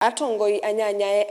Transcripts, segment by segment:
Atongoi anyanyae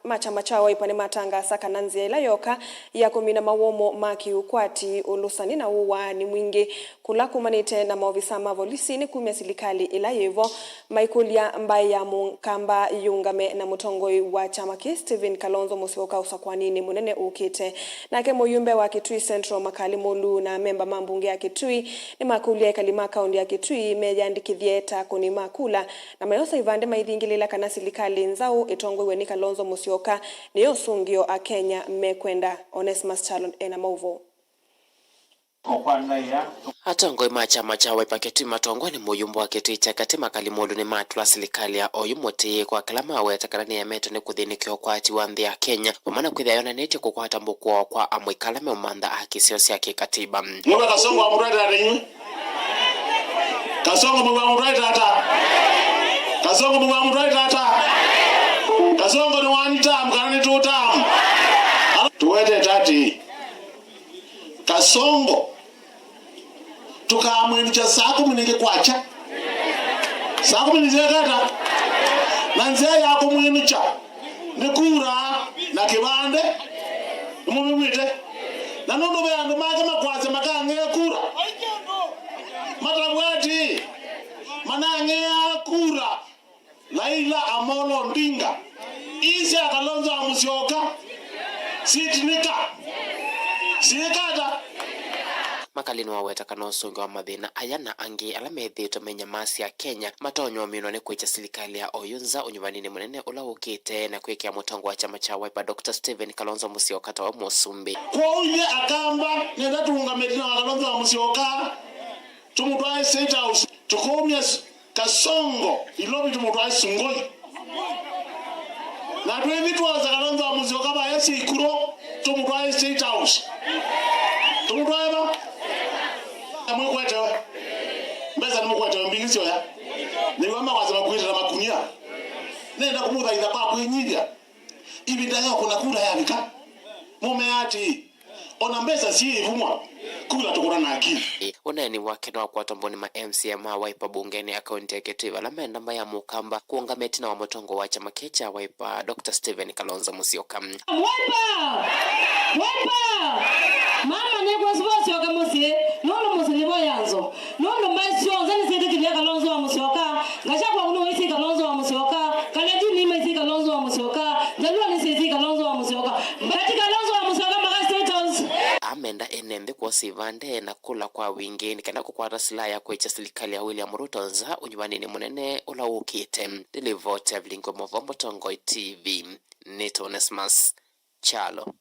machama chawo ipane matanga saka nanzia ila yoka ya kumina mawomo maki ukwati ulusani na uwa ni mwingi kulakumanite na maofisa mavolisi ni kumia silikali ila yevo maikulia mbaye ya mkamba yungame na mutongoi wa chama ki Stephen Kalonzo Musyoka usakwani ni munene ukite na ke moyumbe wa Kitui Central Makali Molu na memba mambunge ya Kitui ni makulia kalima kaundi ya Kitui meyandikithieta kuni makula na mayosa ivande maithingilila kana silikali nzau itongwe ni Kalonzo Musyoka niyo sungio a Kenya mekwenda Onesmus Chalon ena mauvo Atongoi machama chawe paketi matongwa ni muyumbo wa Kitui cha katima Kalimolu ni matula silikali ya oyumote kwa kalama wa takarani ya meto ni kuthinikio kwa atiwandhi ya Kenya wamana kuthia yona neti kukwata mbukuwa kwa amwikalame umanda akisiosi ya kikatiba Mwa Kasongo wa muraita atenyu Kasongo mwa muraita ata Kasongo mwa muraita ata Kasongo ni one term kanani two term tuwete tati Kasongo tukamwenicha saku minike kwacha saku minike kata na nzee yako mwenicha nikura na kibande mumimwite na nundu beandu make makwaze makange kura matabwati manange kura Laila Amolo Odinga isi Kalonzo Musyoka sitinika sikata Makalini waweta kana songo wa mathina ayana angi alamethito menyamasi ya Kenya matonyo mino ni kwicha silikali ya oyunza unyumanini munene ula ukite na kwikia mutongo wa chama cha Wiper Dr. Stephen Kalonzo Musyoka tawa Musumbi kwa uye akamba nenda tuungametina wa Kalonzo Musyoka tumutwae State House tukumya Kasongo ilobi tumutwae Sungoi na tuwe vitu wa Kalonzo Musyoka ba yesi ikuro tumutwae State House tumutwae ba amwekwete mbeza nimwekwete mbingisyo ya niwama kwaza makwete na makunia nenda kumudha ida kwa kwenyivya ibinda yao kuna kula yabika mume ati ona mbeza si ivumwa kula tukura na akili uneni wake na kwa tomboni ma MCM wa Wiper bungeni akaunti ya Kitui lamenda mbaya mukamba kuongameti na wa motongo wa chama kecha Wiper Dr. Stephen Kalonzo Musyoka Wiper mama ne kwa sababu Musyoka musie nono musilibo yanzo nono masyo zani sente kilia Kalonzo wa Musyoka gasha kwa kuno isi Kalonzo wa Musyoka kaleji ni mesi Kalonzo wa Musyoka jalua ni sisi Kalonzo wa Musyoka kati Kalonzo wa Musyoka maka status amenda enembe kwa sivande na kula kwa wingi nikenda kukwata silaha ya kwecha silikali ya William Ruto nza unyumanini munene ula ukite delivote vlingo movombo Tongoi TV Nito Onesmus Chalo